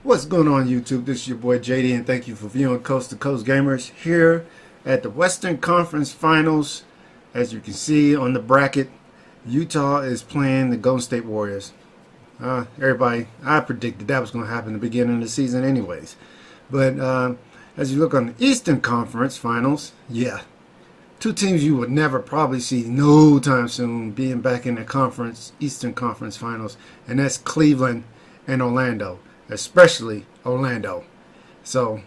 What's going on YouTube? This is your boy JD and thank you for viewing Coast to Coast Gamers here at the Western Conference Finals. As you can see on the bracket, Utah is playing the Golden State Warriors. Everybody, I predicted that was going to happen at the beginning of the season anyways. But as you look on the Eastern Conference Finals, yeah, two teams you would never probably see no time soon being back in the Eastern Conference Finals, and that's Cleveland and Orlando. Especially Orlando. So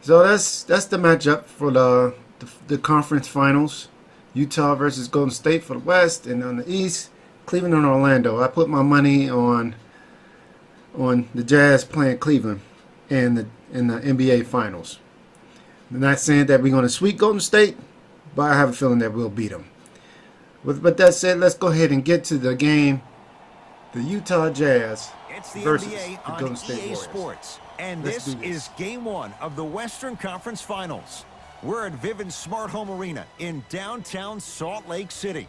that's the matchup for the conference finals. Utah versus Golden State for the West, and on the East, Cleveland and Orlando. I put my money on the Jazz playing Cleveland in the NBA Finals. I'm not saying that we're going to sweep Golden State, but I have a feeling that we'll beat them. But that said, let's go ahead and get to the game. The Utah Jazz versus the Golden State Warriors. Sports, and this is Game 1 of the Western Conference Finals. We're at Vivint Smart Home Arena in downtown Salt Lake City.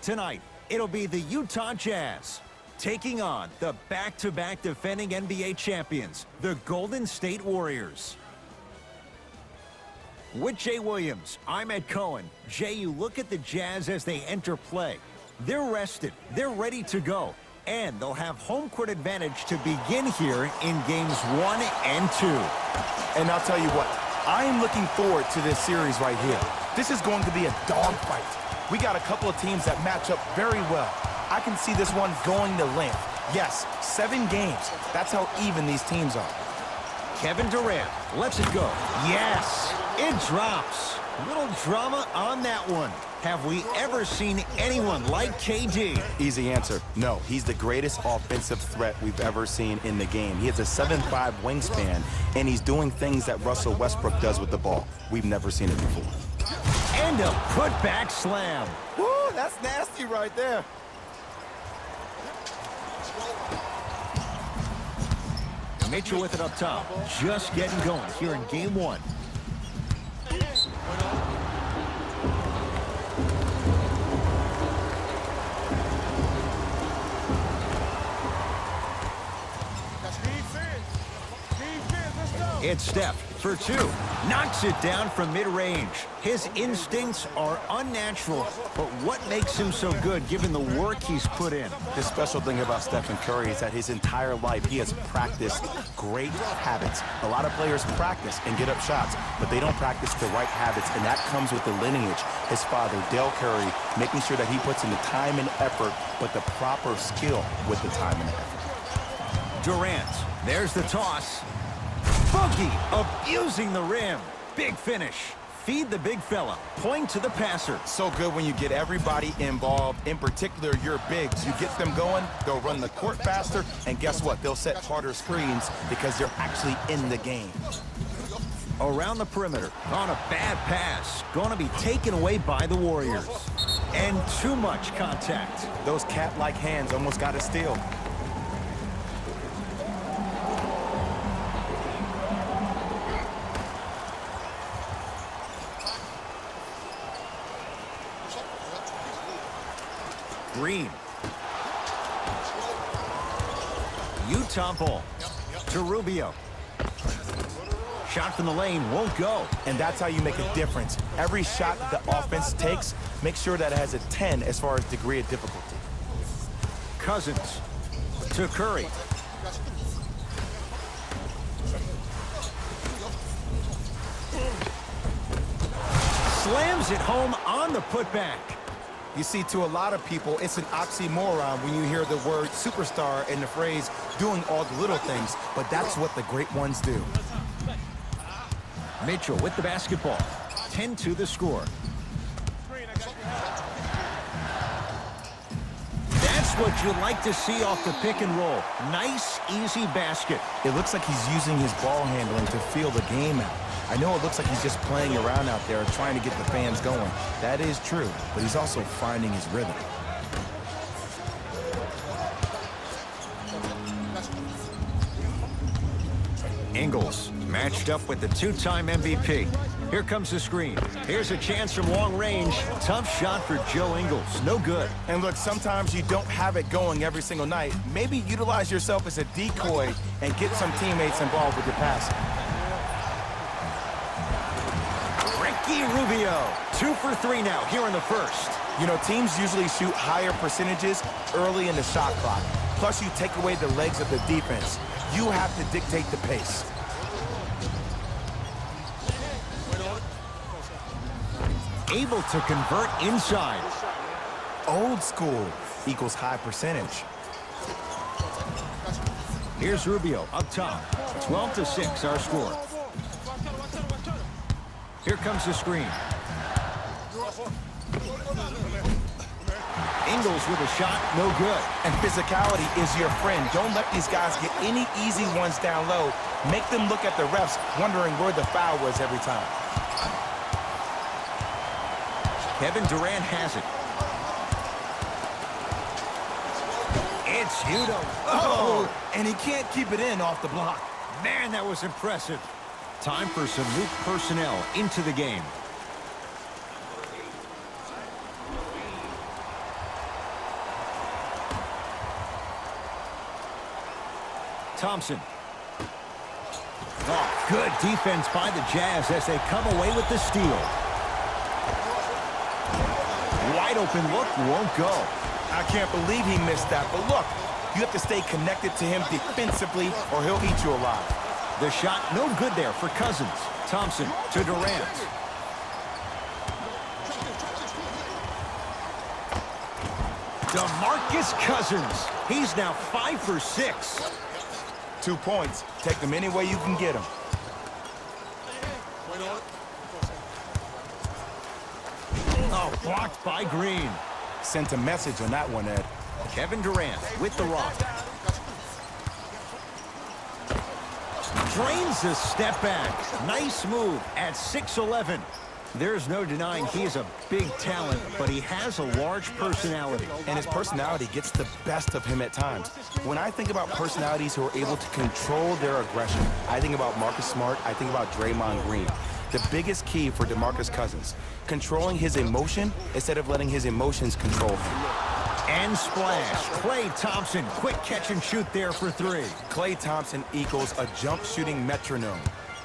Tonight, it'll be the Utah Jazz taking on the back-to-back defending NBA champions, the Golden State Warriors. With Jay Williams, I'm Ed Cohen. Jay, you look at the Jazz as they enter play. They're rested, they're ready to go, and they'll have home court advantage to begin here in games 1 and 2. And I'll tell you what, I am looking forward to this series right here. This is going to be a dogfight. We got a couple of teams that match up very well. I can see this one going to length. Yes, 7 games. That's how even these teams are. Kevin Durant lets it go. Yes, it drops. Little drama on that one. Have we ever seen anyone like KD? Easy answer. No, he's the greatest offensive threat we've ever seen in the game. He has a 7'5" wingspan, and he's doing things that Russell Westbrook does with the ball. We've never seen it before. And a putback slam. Woo, that's nasty right there. Mitchell with it up top. Just getting going here in game 1. It's Steph for 2. Knocks it down from mid-range. His instincts are unnatural, but what makes him so good given the work he's put in? The special thing about Stephen Curry is that his entire life he has practiced great habits. A lot of players practice and get up shots, but they don't practice the right habits, and that comes with the lineage. His father, Dale Curry, making sure that he puts in the time and effort, but the proper skill with the time and effort. Durant, there's the toss. Boogie abusing the rim. Big finish. Feed the big fella. Point to the passer. So good when you get everybody involved, in particular your bigs. You get them going, they'll run the court faster, and guess what? They'll set harder screens because they're actually in the game. Around the perimeter on a bad pass. Going to be taken away by the Warriors. And too much contact. Those cat-like hands almost got a steal. Green. Utah ball to Rubio. Shot from the lane won't go. And that's how you make a difference. Every shot the offense takes, make sure that it has a 10 as far as degree of difficulty. Cousins to Curry. Slams it home on the putback. You see, to a lot of people, it's an oxymoron when you hear the word superstar and the phrase doing all the little things, but that's what the great ones do. Mitchell with the basketball. 10-2 the score. That's what you like to see off the pick and roll. Nice, easy basket. It looks like he's using his ball handling to feel the game out. I know it looks like he's just playing around out there trying to get the fans going. That is true, but he's also finding his rhythm. Ingles matched up with the 2-time MVP. Here comes the screen. Here's a chance from long range. Tough shot for Joe Ingles. No good. And look, sometimes you don't have it going every single night. Maybe utilize yourself as a decoy and get some teammates involved with your passing. Ricky Rubio, 2 for 3 now here in the first. You know, teams usually shoot higher percentages early in the shot clock. Plus, you take away the legs of the defense. You have to dictate the pace. Able to convert inside. Old school equals high percentage. Here's Rubio up top. 12-6 our score. Here comes the screen. Ingles with a shot, no good. And physicality is your friend. Don't let these guys get any easy ones down low. Make them look at the refs, wondering where the foul was every time. Kevin Durant has it. It's Hudo. Oh, and he can't keep it in off the block. Man, that was impressive. Time for some new personnel into the game. Thompson. Oh, good defense by the Jazz as they come away with the steal. Wide open look, won't go. I can't believe he missed that, but look, you have to stay connected to him defensively or he'll eat you alive. The shot no good there for Cousins. Thompson to Durant. DeMarcus Cousins. He's now 5 for 6. 2 points. Take them any way you can get them. Oh, blocked by Green. Sent a message on that one, Ed. Kevin Durant with the rock. Drains the step back. Nice move at 6'11". There's no denying he is a big talent, but he has a large personality. And his personality gets the best of him at times. When I think about personalities who are able to control their aggression, I think about Marcus Smart, I think about Draymond Green. The biggest key for DeMarcus Cousins, controlling his emotion instead of letting his emotions control him. And splash. Klay Thompson, quick catch and shoot there for 3. Klay Thompson equals a jump shooting metronome.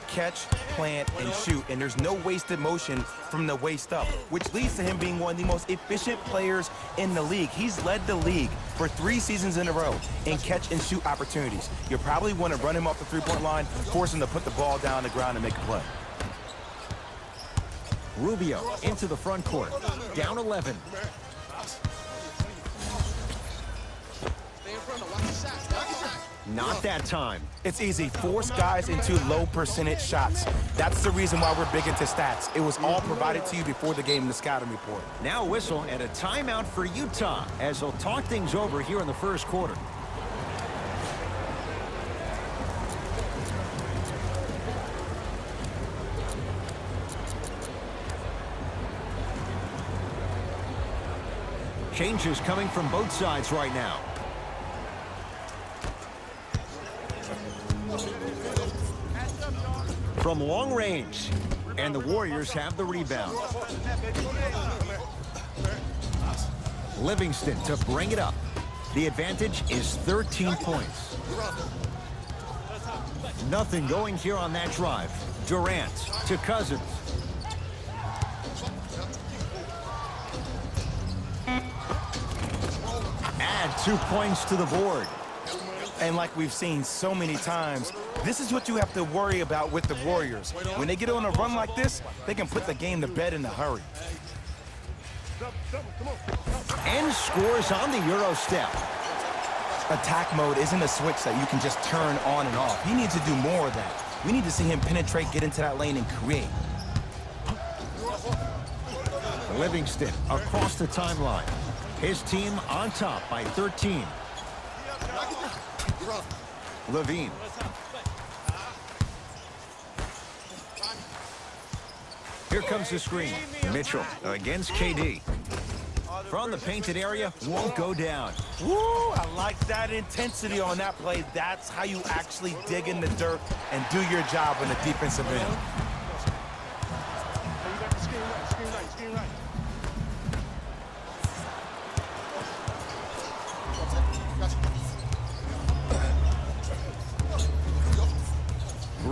Catch, plant, and shoot, and there's no wasted motion from the waist up, which leads to him being one of the most efficient players in the league. He's led the league for 3 seasons in a row in catch and shoot opportunities. You probably want to run him off the three-point line, force him to put the ball down on the ground and make a play. Rubio into the front court. Down 11. Not that time. It's easy. Force guys into low percentage shots. That's the reason why we're big into stats. It was all provided to you before the game in the scouting report. Now whistle and a timeout for Utah as they'll talk things over here in the first quarter. Changes coming from both sides right now. From long range, and the Warriors have the rebound. Livingston to bring it up. The advantage is 13 points. Nothing going here on that drive. Durant to Cousins. Add 2 points to the board. And like we've seen so many times, this is what you have to worry about with the Warriors. When they get on a run like this, they can put the game to bed in a hurry. And scores on the Euro step. Attack mode isn't a switch that you can just turn on and off. He needs to do more of that. We need to see him penetrate, get into that lane, and create. Livingston across the timeline. His team on top by 13. Levine. Here comes the screen. Mitchell against KD. From the painted area, won't go down. Woo! I like that intensity on that play. That's how you actually dig in the dirt and do your job on the defensive end.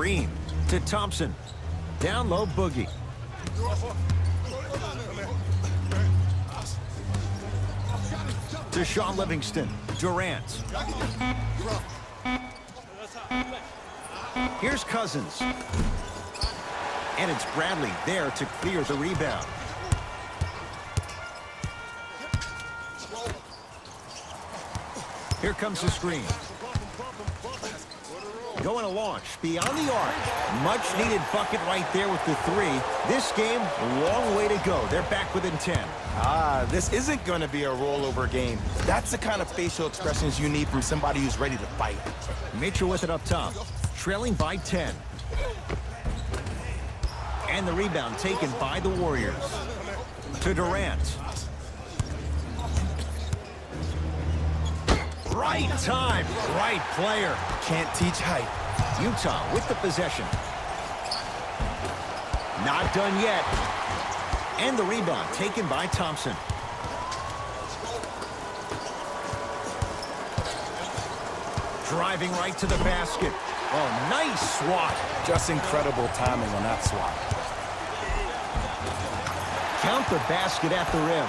Green to Thompson. Down low, Boogie. To Sean Livingston. Durant. Here's Cousins. And it's Bradley there to clear the rebound. Here comes the screen. Going to launch beyond the arc. Much needed bucket right there with the three. This game, a long way to go. They're back within 10. This isn't going to be a rollover game. That's the kind of facial expressions you need from somebody who's ready to fight. Mitchell with it up top. Trailing by 10. And the rebound taken by the Warriors. To Durant. Right time, right player. Can't teach height. Utah with the possession. Not done yet. And the rebound taken by Thompson. Driving right to the basket. Oh, nice swat. Just incredible timing on that swat. Count the basket at the rim.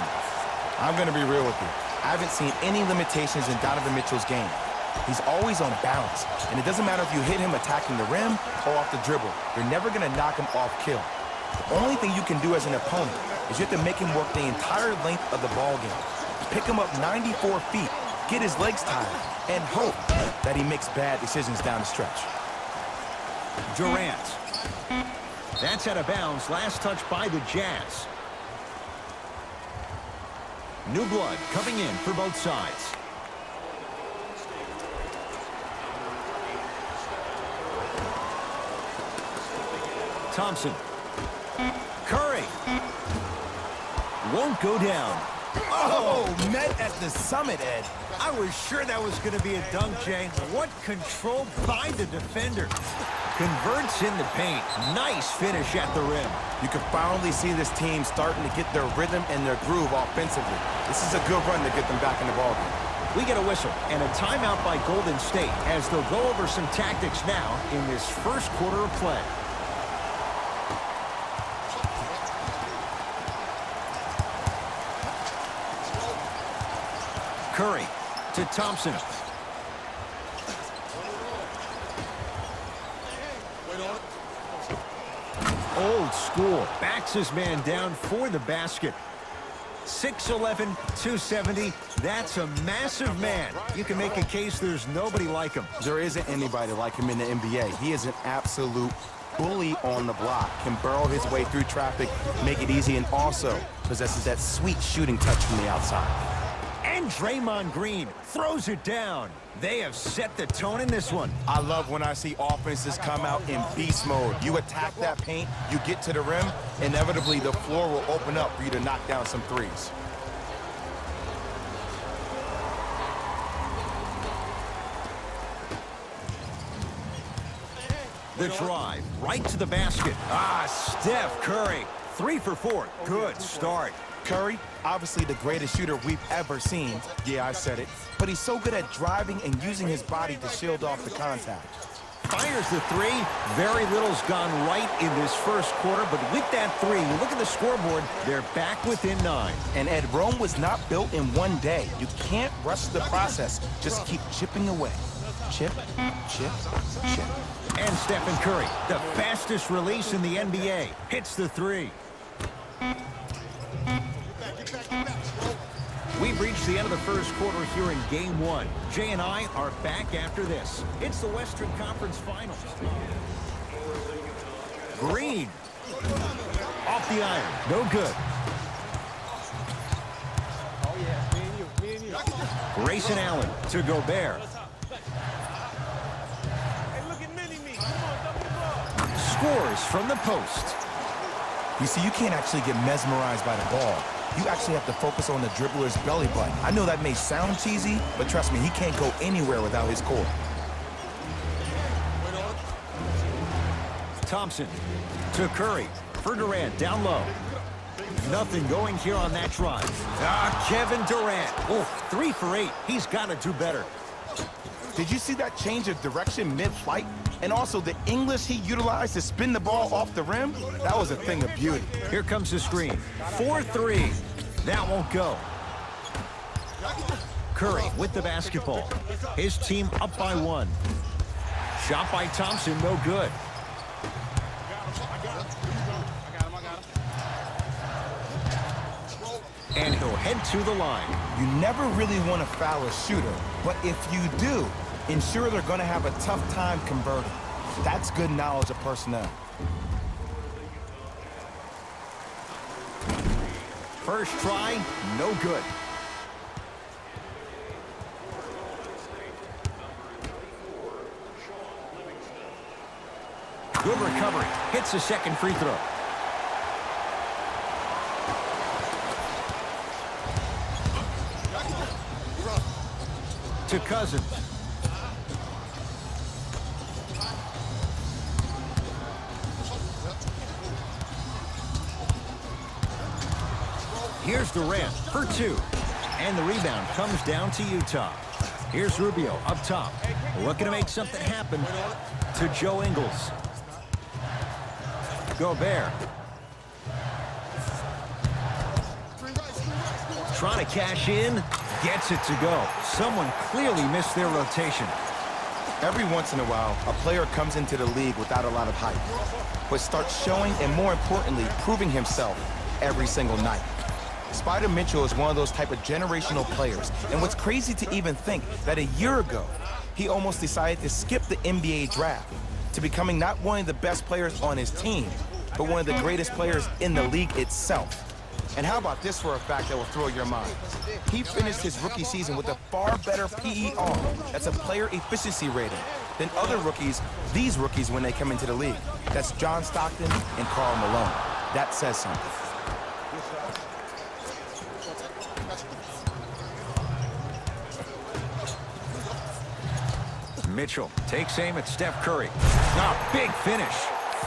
I'm going to be real with you. I haven't seen any limitations in Donovan Mitchell's game. He's always on balance, and it doesn't matter if you hit him attacking the rim or off the dribble. You're never going to knock him off kill. The only thing you can do as an opponent is you have to make him work the entire length of the ball game. Pick him up 94 feet, get his legs tired, and hope that he makes bad decisions down the stretch. Durant. That's out of bounds. Last touch by the Jazz. New blood coming in for both sides. Thompson. Curry. Won't go down. Oh, met at the summit, Ed. I was sure that was going to be a dunk, Jay. What control by the defender. Converts in the paint. Nice finish at the rim. You can finally see this team starting to get their rhythm and their groove offensively. This is a good run to get them back in the ballgame. We get a whistle and a timeout by Golden State as they'll go over some tactics now in this first quarter of play. Curry to Thompson. Old school. Backs his man down for the basket. 6'11", 270. That's a massive man. You can make a case there's nobody like him. There isn't anybody like him in the NBA. He is an absolute bully on the block. Can burrow his way through traffic, make it easy, and also possesses that sweet shooting touch from the outside. And Draymond Green throws it down. They have set the tone in this one. I love when I see offenses come out in beast mode. You attack that paint, you get to the rim, inevitably the floor will open up for you to knock down some threes. The drive, right to the basket. Steph Curry, 3 for 4. Good start. Curry, obviously the greatest shooter we've ever seen. Yeah, I said it. But he's so good at driving and using his body to shield off the contact. Fires the three. Very little's gone right in this first quarter, but with that three, you look at the scoreboard, they're back within 9. And Ed, Rome was not built in one day. You can't rush the process. Just keep chipping away. Chip, chip, chip. And Stephen Curry, the fastest release in the NBA, hits the three. We've reached the end of the first quarter here in Game 1. Jay and I are back after this. It's the Western Conference Finals. Green. Off the iron. No good. Grayson Allen to Gobert. Scores from the post. You see, you can't actually get mesmerized by the ball. You actually have to focus on the dribbler's belly button. I know that may sound cheesy, but trust me, he can't go anywhere without his core. Thompson to Curry for Durant down low. Nothing going here on that drive. Kevin Durant. 3 for 8. He's got to do better. Did you see that change of direction mid-flight? And also the English he utilized to spin the ball off the rim? That was a thing of beauty. Here comes the screen. 4-3. That won't go. Curry with the basketball. His team up by 1. Shot by Thompson, no good. And he'll head to the line. You never really want to foul a shooter, but if you do, ensure they're going to have a tough time converting. That's good knowledge of personnel. First try, no good. Good recovery. Hits the second free throw. To Cousins. Here's Durant for 2. And the rebound comes down to Utah. Here's Rubio up top. Looking to make something happen to Joe Ingles. Gobert. Trying to cash in. Gets it to go. Someone clearly missed their rotation. Every once in a while, a player comes into the league without a lot of hype, but starts showing and, more importantly, proving himself every single night. Spider Mitchell is one of those type of generational players, and what's crazy to even think that a year ago, he almost decided to skip the NBA draft to becoming not one of the best players on his team, but one of the greatest players in the league itself. And how about this for a fact that will throw your mind? He finished his rookie season with a far better PER, that's a player efficiency rating, than other rookies, these rookies when they come into the league. That's John Stockton and Karl Malone. That says something. Mitchell takes aim at Steph Curry. Ah, big finish.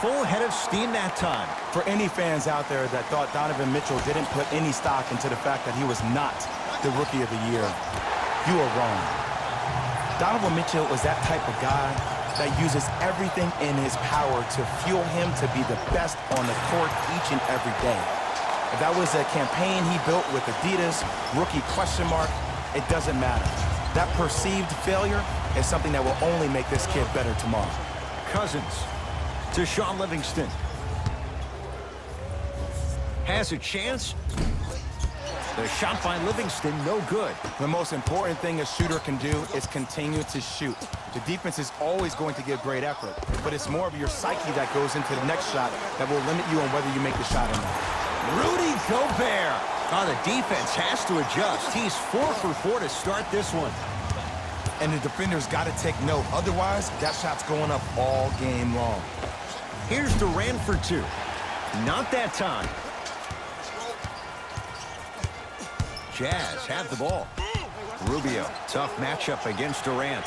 Full head of steam that time. For any fans out there that thought Donovan Mitchell didn't put any stock into the fact that he was not the Rookie of the Year, you are wrong. Donovan Mitchell is that type of guy that uses everything in his power to fuel him to be the best on the court each and every day. If that was a campaign he built with Adidas, rookie question mark, it doesn't matter. That perceived failure is something that will only make this kid better tomorrow. Cousins to Sean Livingston. Has a chance. The shot by Livingston, no good. The most important thing a shooter can do is continue to shoot. The defense is always going to give great effort, but it's more of your psyche that goes into the next shot that will limit you on whether you make the shot or not. Rudy Gobert. Oh, the defense has to adjust. He's 4 for 4 to start this one. And the defender's got to take note. Otherwise, that shot's going up all game long. Here's Durant for 2. Not that time. Jazz have the ball. Rubio, tough matchup against Durant.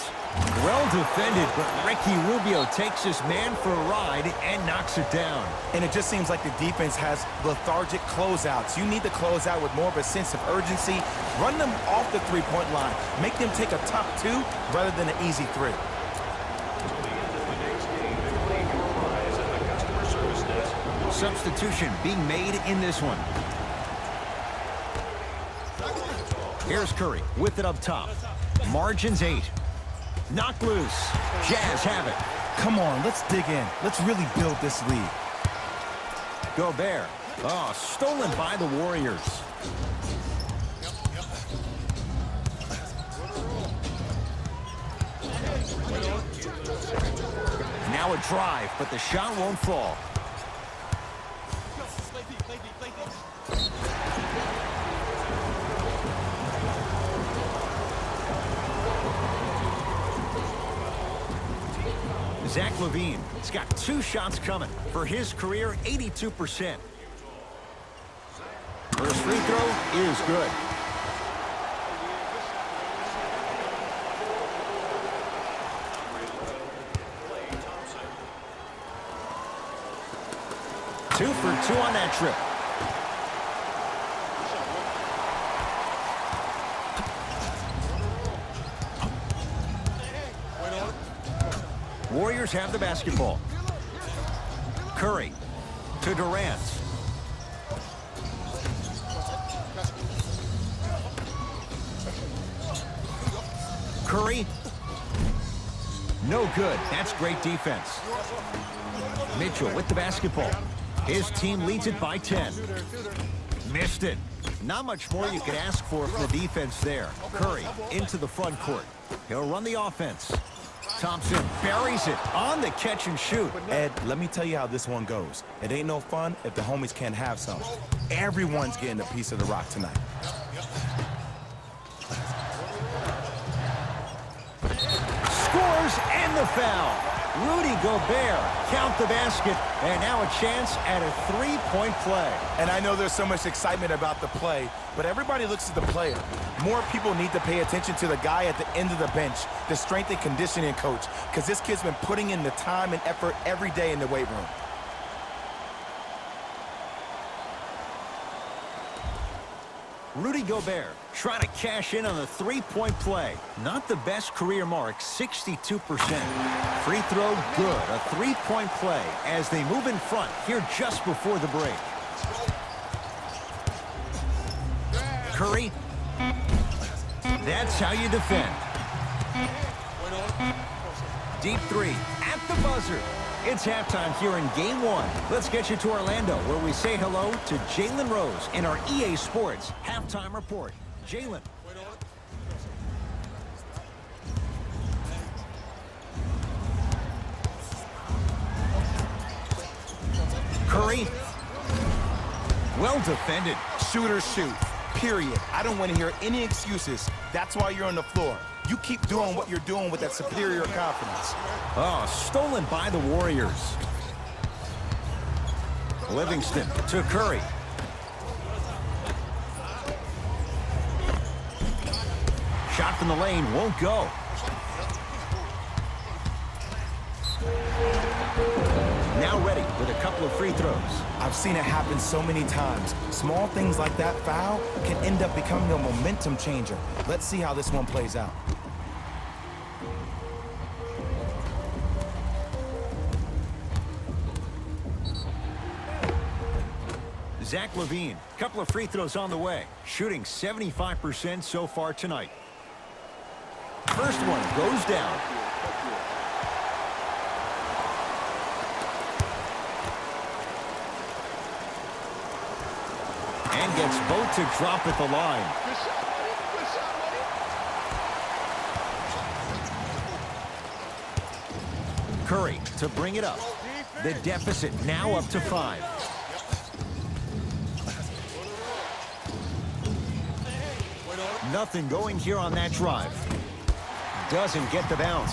Well defended, but Ricky Rubio takes his man for a ride and knocks it down. And it just seems like the defense has lethargic closeouts. You need to close out with more of a sense of urgency. Run them off the three-point line. Make them take a tough 2 rather than an easy 3. Substitution being made in this one. Here's Curry with it up top. Margins 8. Knocked loose. Jazz have it. Come on, let's dig in. Let's really build this lead. Gobert. Oh, stolen by the Warriors. Now a drive, but the shot won't fall. Zach LaVine has got 2 shots coming. For his career, 82%. First free throw is good. Two for 2 on that trip. Warriors have the basketball. Curry to Durant. Curry. No good. That's great defense. Mitchell with the basketball. His team leads it by 10. Missed it. Not much more you could ask for from the defense there. Curry into the front court. He'll run the offense. Thompson buries it on the catch and shoot. Ed, let me tell you how this one goes. It ain't no fun if the homies can't have some. Everyone's getting a piece of the rock tonight. Scores and the foul. Rudy Gobert count the basket, and now a chance at a three-point play. And I know there's so much excitement about the play, but everybody looks at the player. More people need to pay attention to the guy at the end of the bench, the strength and conditioning coach, because this kid's been putting in the time and effort every day in the weight room. Rudy Gobert trying to cash in on the three-point play. Not the best career mark, 62%. Free throw, good. A three-point play as they move in front here just before the break. Curry. That's how you defend. Deep three at the buzzer. It's halftime here in Game 1. Let's get you to Orlando, where we say hello to Jalen Rose in our EA Sports Halftime Report. Jalen. Curry. Well defended. Shooters shoot, period. I don't want to hear any excuses. That's why you're on the floor. You keep doing what you're doing with that superior confidence. Oh, stolen by the Warriors. Livingston to Curry. Shot from the lane won't go. Now ready with a couple of free throws. I've seen it happen so many times. Small things like that foul can end up becoming a momentum changer. Let's see how this one plays out. Zach LaVine, couple of free throws on the way. Shooting 75% so far tonight. First one goes down. And gets both to drop at the line. Curry to bring it up. The deficit now up to 5. Nothing going here on that drive. Doesn't get the bounce.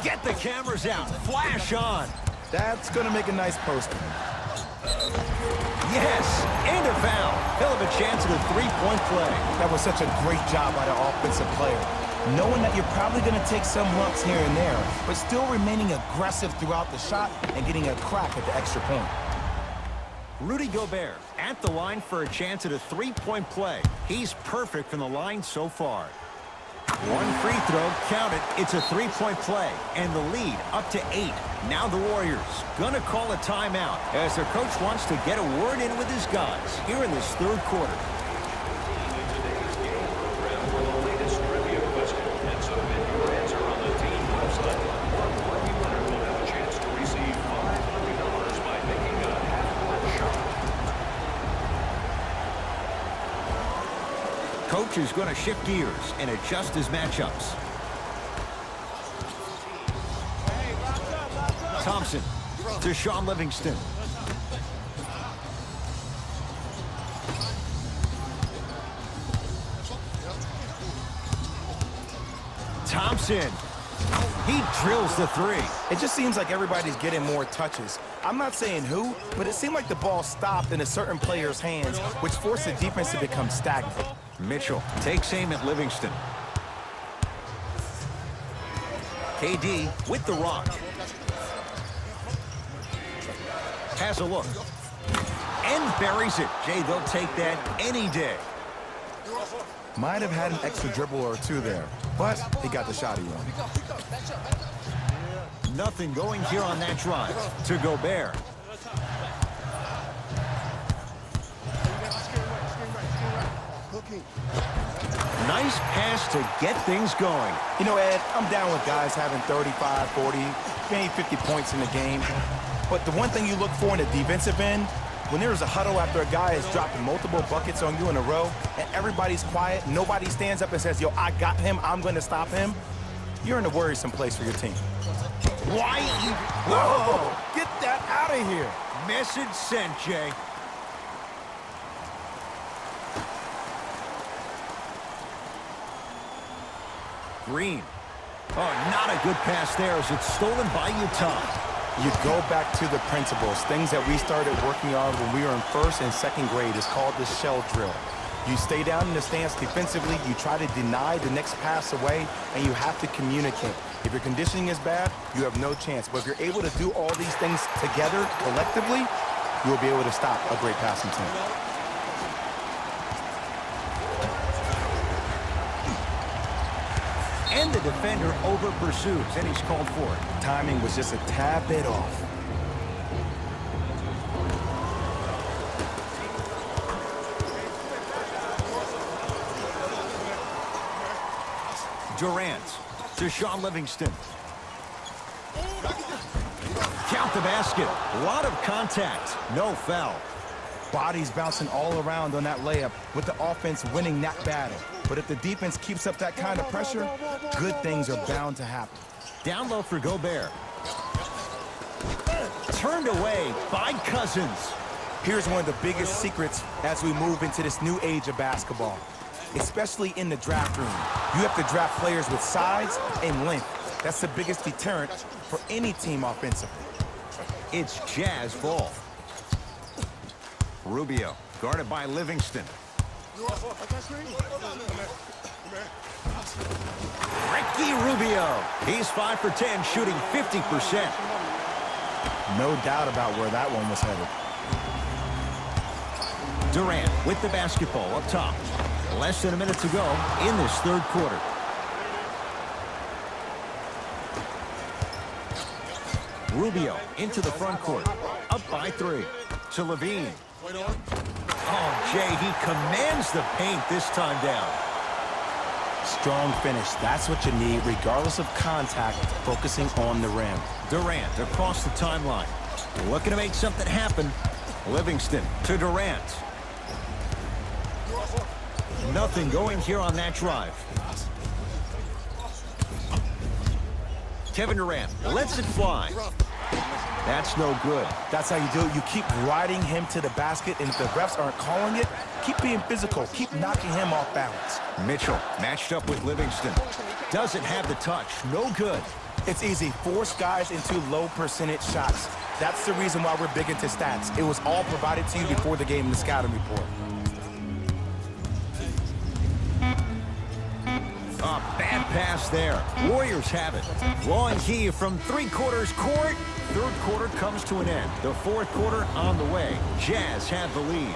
Get the cameras out. Flash on. That's going to make a nice poster. Yes, and a foul. He'll have a chance at a three-point play. That was such a great job by the offensive player. Knowing that you're probably going to take some lumps here and there, but still remaining aggressive throughout the shot and getting a crack at the extra point. Rudy Gobert at the line for a chance at a three-point play. He's perfect from the line so far. One free throw, count it. It's a three-point play, and the lead up to 8. Now the Warriors gonna call a timeout as their coach wants to get a word in with his guys here in this third quarter. Coach is going to shift gears and adjust his matchups. Thompson to Sean Livingston. Thompson. He drills the three. It just seems like everybody's getting more touches. I'm not saying who, but it seemed like the ball stopped in a certain player's hands, which forced the defense to become stagnant. Mitchell takes aim at Livingston. KD with the rock. Has a look. And buries it. Jay, they'll take that any day. Might have had an extra dribble or two there. but he got the shot he wanted. Nothing going here on that drive. To Gobert. Nice pass to get things going. You know, Ed, I'm down with guys having 35, 40, maybe 50 points in the game. But the one thing you look for in a defensive end, when there's a huddle after a guy has dropped multiple buckets on you in a row, and everybody's quiet, nobody stands up and says, yo, I got him, I'm going to stop him, you're in a worrisome place for your team. Why? Whoa! Get that out of here. Message sent, Jay. Green. Oh, not a good pass there as it's stolen by Utah. You go back to the principles, things that we started working on when we were in first and second grade. Is called the shell drill. You stay down in the stance defensively, you try to deny the next pass away, and you have to communicate. If your conditioning is bad, you have no chance. But if you're able to do all these things together, collectively, you will be able to stop a great passing team. And the defender over pursues, and he's called for it. Timing was just a tad bit off. Durant to Sean Livingston. Count the basket. A lot of contact. No foul. Bodies bouncing all around on that layup with the offense winning that battle. But if the defense keeps up that kind of pressure, good things are bound to happen. Down low for Gobert. Turned away by Cousins. Here's one of the biggest secrets as we move into this new age of basketball, especially in the draft room. You have to draft players with size and length. That's the biggest deterrent for any team offensively. It's Jazz ball. Rubio guarded by Livingston. Ricky Rubio. He's 5 for 10, shooting 50%. No doubt about where that one was headed. Durant with the basketball up top. Less than a minute to go in this third quarter. Rubio into the front court. Up by 3. To Levine. Oh, Jay, he commands the paint this time down. Strong finish. That's what you need, regardless of contact, focusing on the rim. Durant across the timeline. Looking to make something happen. Livingston to Durant. Nothing going here on that drive. Kevin Durant lets it fly. That's no good. That's how you do it. You keep riding him to the basket, and if the refs aren't calling it, keep being physical. Keep knocking him off balance. Mitchell matched up with Livingston. Doesn't have the touch. No good. It's easy. Force guys into low percentage shots. That's the reason why we're big into stats. It was all provided to you before the game in the scouting report. A bad pass there. Warriors have it. Long key from three-quarters court. Third quarter comes to an end. The fourth quarter on the way. Jazz have the lead.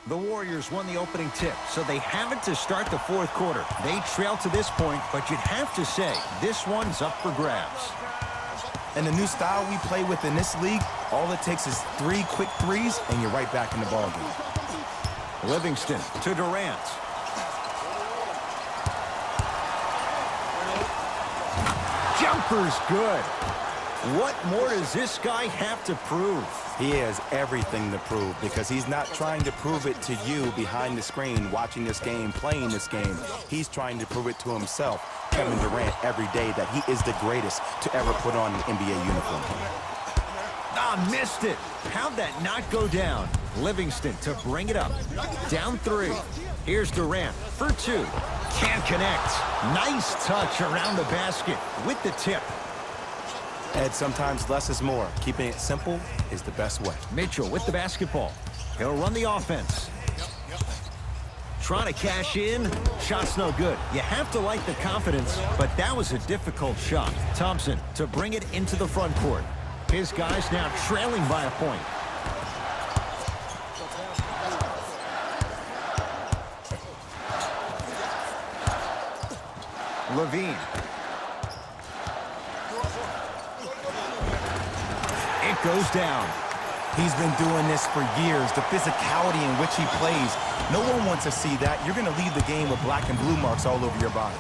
The Warriors won the opening tip, so they have it to start the fourth quarter. They trail to this point, but you'd have to say this one's up for grabs. And the new style we play with in this league, all it takes is 3 quick threes, and you're right back in the ballgame. Livingston to Durant. Jumper's good. What more does this guy have to prove? He has everything to prove because he's not trying to prove it to you behind the screen, watching this game, playing this game. He's trying to prove it to himself, Kevin Durant, every day that he is the greatest to ever put on an NBA uniform. Ah, missed it. How'd that not go down? Livingston to bring it up. Down 3. Here's Durant for 2. Can't connect. Nice touch around the basket with the tip. Ed, sometimes less is more. Keeping it simple is the best way. Mitchell with the basketball. He'll run the offense. Trying to cash in. Shot's no good. You have to like the confidence, but that was a difficult shot. Thompson to bring it into the front court. His guys now trailing by a point. Levine. It goes down. He's been doing this for years. The physicality in which he plays, no one wants to see that. You're going to leave the game with black and blue marks all over your body.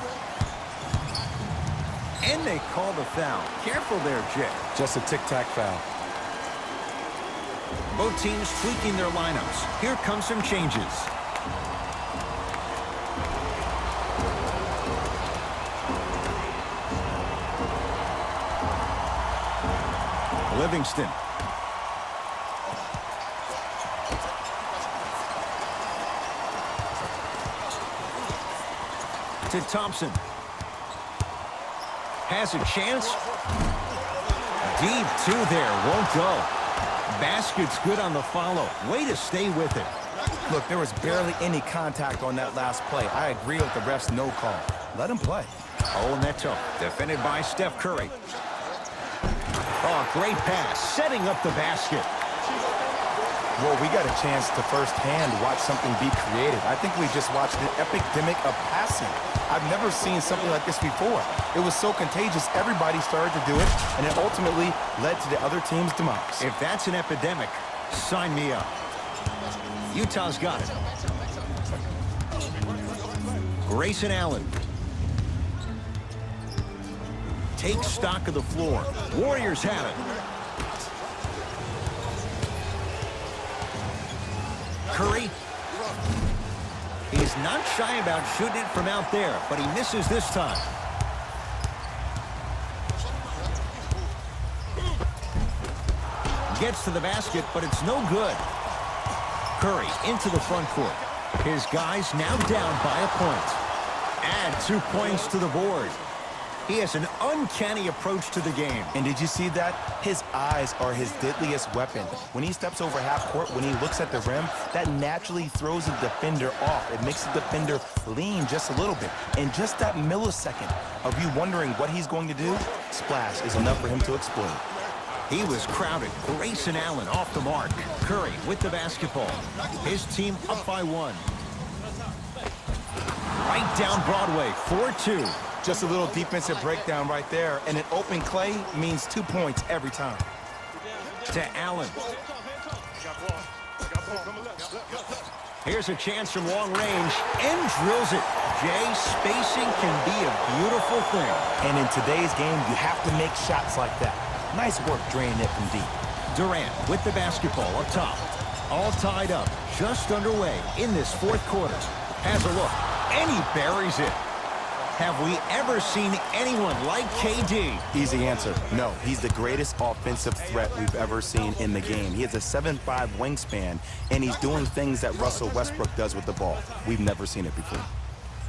And they call the foul. Careful there, Jay. Just a tic-tac foul. Both teams tweaking their lineups. Here come some changes. Livingston. To Thompson. Has a chance. Deep two there. Won't go. Basket's good on the follow. Way to stay with it. Look, there was barely any contact on that last play. I agree with the ref's no call. Let him play. Oh, Neto. Defended by Steph Curry. Oh, great pass. Setting up the basket. Well, we got a chance to firsthand watch something be created. I think we just watched an epidemic of passing. I've never seen something like this before. It was so contagious, everybody started to do it, and it ultimately led to the other team's demise. If that's an epidemic, sign me up. Utah's got it. Grayson Allen. Take stock of the floor. Warriors have it. Curry. He's not shy about shooting it from out there, but he misses this time. Gets to the basket, but it's no good. Curry into the front court. His guys now down by a point. Add 2 points to the board. He has an uncanny approach to the game. And did you see that? His eyes are his deadliest weapon. When he steps over half court, when he looks at the rim, that naturally throws the defender off. It makes the defender lean just a little bit. And just that millisecond of you wondering what he's going to do, splash is enough for him to explode. He was crowded. Grayson Allen off the mark. Curry with the basketball. His team up by 1. Right down Broadway, 4-2. Just a little defensive breakdown right there, and an open clay means 2 points every time. To Allen. Here's a chance from long range, and drills it. Jay, spacing can be a beautiful thing. And in today's game, you have to make shots like that. Nice work draining it from deep. Durant with the basketball up top. All tied up, just underway in this fourth quarter. Has a look, and he buries it. Have we ever seen anyone like KD? Easy answer. No, he's the greatest offensive threat we've ever seen in the game. He has a 7'5" wingspan, and he's doing things that Russell Westbrook does with the ball. We've never seen it before.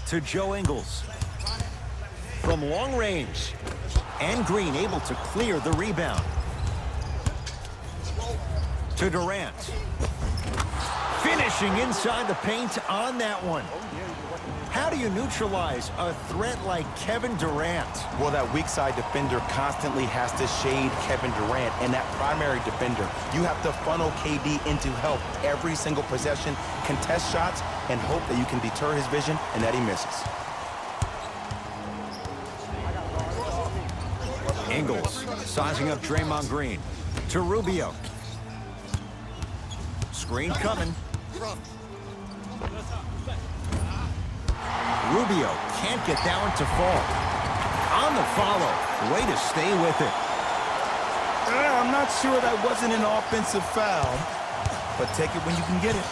To Joe Ingles. From long range. And Green able to clear the rebound. To Durant. Finishing inside the paint on that one. How do you neutralize a threat like Kevin Durant? Well, that weak side defender constantly has to shade Kevin Durant, and that primary defender, you have to funnel KD into help every single possession, contest shots, and hope that you can deter his vision and that he misses. Ingles sizing up Draymond Green. To Rubio. Screen coming. Rubio can't get that one to fall. On the follow. Way to stay with it. I'm not sure that wasn't an offensive foul, but take it when you can get it.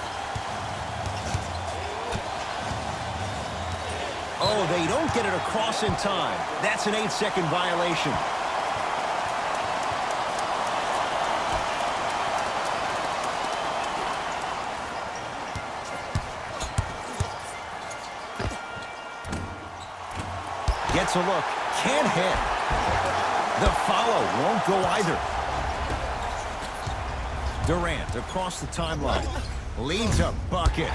Oh, they don't get it across in time. That's an 8-second violation. Gets a look, can't hit. The follow won't go either. Durant across the timeline. Leads a bucket.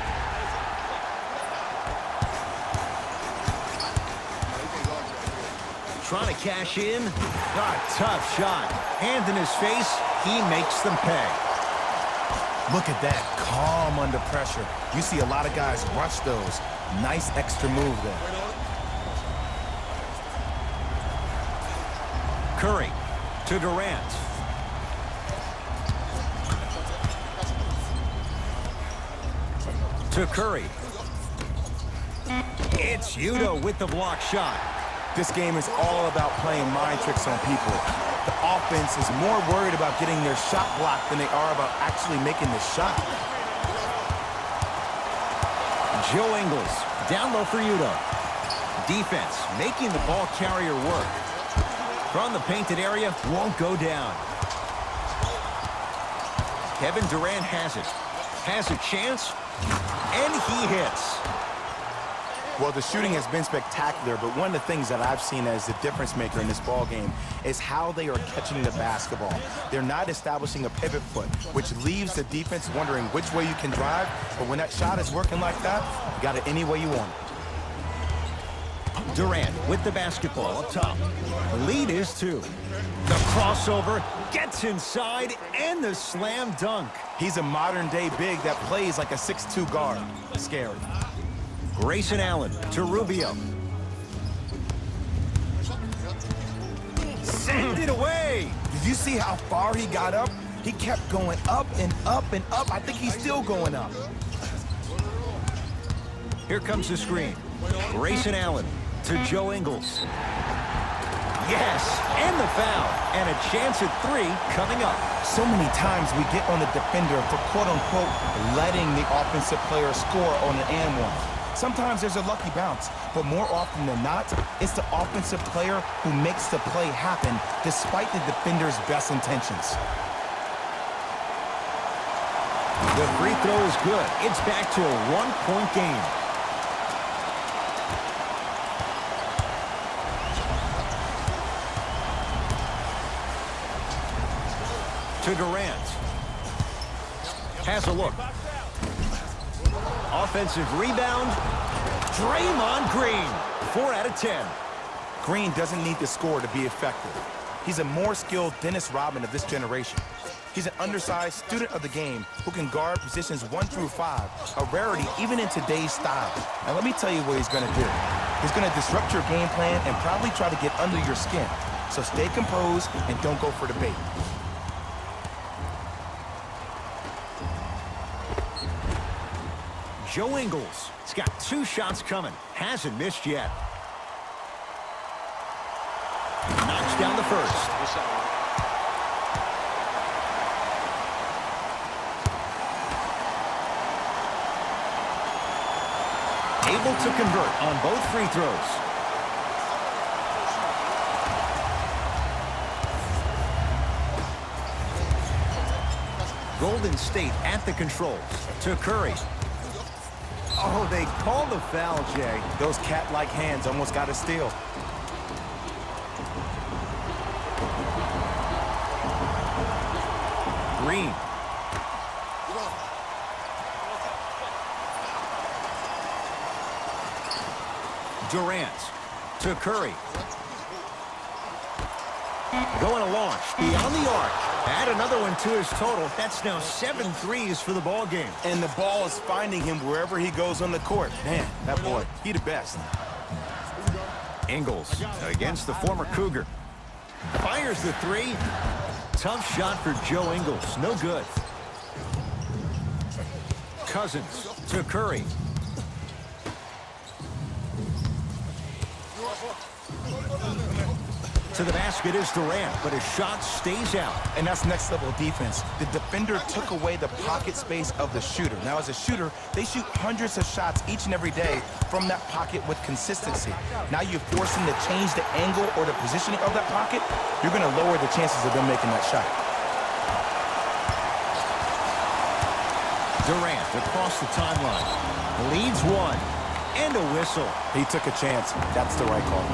Trying to cash in. Tough shot. Hand in his face. He makes them pay. Look at that, calm under pressure. You see a lot of guys rush those. Nice extra move there. Curry. To Durant. To Curry. It's Yuta with the block shot. This game is all about playing mind tricks on people. The offense is more worried about getting their shot blocked than they are about actually making the shot. Joe Ingles, down low for Yuta. Defense, making the ball carrier work. From the painted area, won't go down. Kevin Durant has it. Has a chance, and he hits. Well, the shooting has been spectacular, but one of the things that I've seen as the difference maker in this ball game is how they are catching the basketball. They're not establishing a pivot foot, which leaves the defense wondering which way you can drive, but when that shot is working like that, you got it any way you want it. Durant with the basketball up top. The lead is 2. The crossover gets inside, and the slam dunk. He's a modern-day big that plays like a 6'2 guard. Scary. Grayson Allen to Rubio. Send it away. Did you see how far he got up? He kept going up and up and up. I think he's still going up. Here comes the screen. Grayson Allen to Joe Ingles. Yes, and the foul. And a chance at 3 coming up. So many times we get on the defender for quote-unquote letting the offensive player score on an and one. Sometimes there's a lucky bounce, but more often than not, it's the offensive player who makes the play happen despite the defender's best intentions. The free throw is good. It's back to a 1-point game. To Durant. Has a look. Offensive rebound. Draymond Green. 4 out of 10. Green doesn't need to score to be effective. He's a more skilled Dennis Rodman of this generation. He's an undersized student of the game who can guard positions 1 through 5, a rarity even in today's style. And let me tell you what he's going to do. He's going to disrupt your game plan and probably try to get under your skin. So stay composed and don't go for the bait. Joe Ingles. He's got 2 shots coming. Hasn't missed yet. Knocks down the first. Able to convert on both free throws. Golden State at the controls. To Curry. Oh, they call the foul, Jay. Those cat-like hands almost got a steal. Green. Durant to Curry. Going to launch beyond the arc. Add another one to his total. That's now 7 threes for the ball game. And the ball is finding him wherever he goes on the court. Man, that boy, he the best. Ingles against the former Cougar. Fires the 3. Tough shot for Joe Ingles. No good. Cousins to Curry. To the basket is Durant, but his shot stays out. And that's next level defense. The defender took away the pocket space of the shooter. Now, as a shooter, they shoot hundreds of shots each and every day from that pocket with consistency. Now you force them to change the angle or the positioning of that pocket, you're going to lower the chances of them making that shot. Durant across the timeline. Leads 1. And a whistle. He took a chance. That's the right call.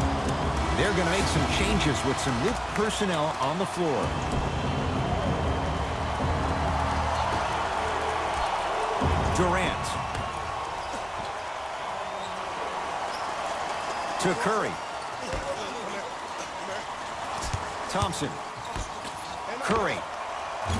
They're going to make some changes with some new personnel on the floor. Durant. To Curry. Thompson. Curry.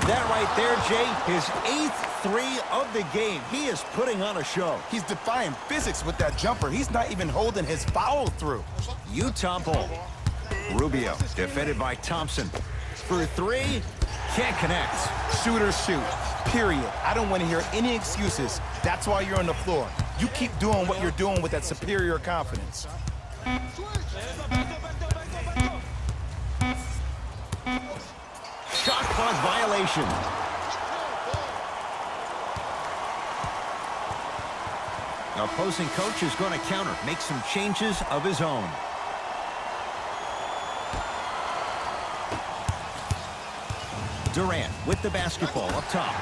That right there, Jay, his 8th 3 of the game. He is putting on a show. He's defying physics with that jumper. He's not even holding his foul through. Utah ball. Rubio, defended by Thompson. For three, can't connect. Shooters shoot, period. I don't want to hear any excuses. That's why you're on the floor. You keep doing what you're doing with that superior confidence. Shot clock violation. Opposing coach is going to counter, make some changes of his own. Durant with the basketball up top.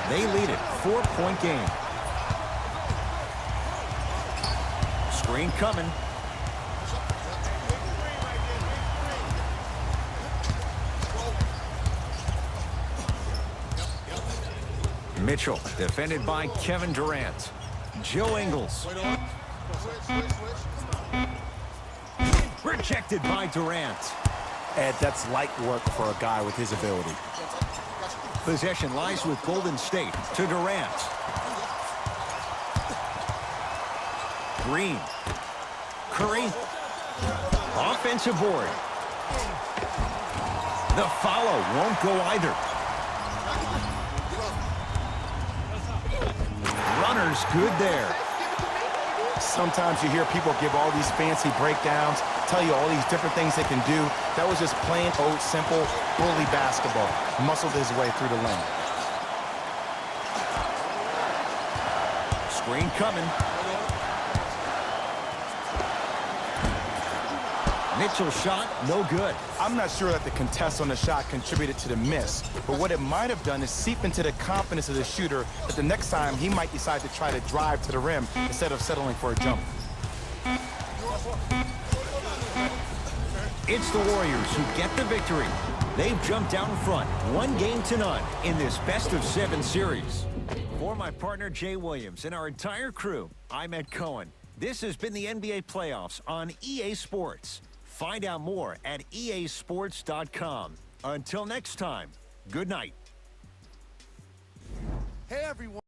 They lead it, 4-point game. Screen coming. Mitchell, defended by Kevin Durant. Joe Ingles. Rejected by Durant. Ed, that's light work for a guy with his ability. Possession lies with Golden State to Durant. Green. Curry. Offensive board. The follow won't go either. Runner's good there. Sometimes you hear people give all these fancy breakdowns, tell you all these different things they can do. That was just plain old simple bully basketball. Muscled his way through the lane. Screen coming. Mitchell's shot, no good. I'm not sure that the contest on the shot contributed to the miss, but what it might have done is seep into the confidence of the shooter that the next time he might decide to try to drive to the rim instead of settling for a jump. It's the Warriors who get the victory. They've jumped out in front, 1-0 in this best-of-7 series. For my partner Jay Williams and our entire crew, I'm Ed Cohen. This has been the NBA playoffs on EA Sports. Find out more at easports.com. Until next time, good night. Hey, everyone.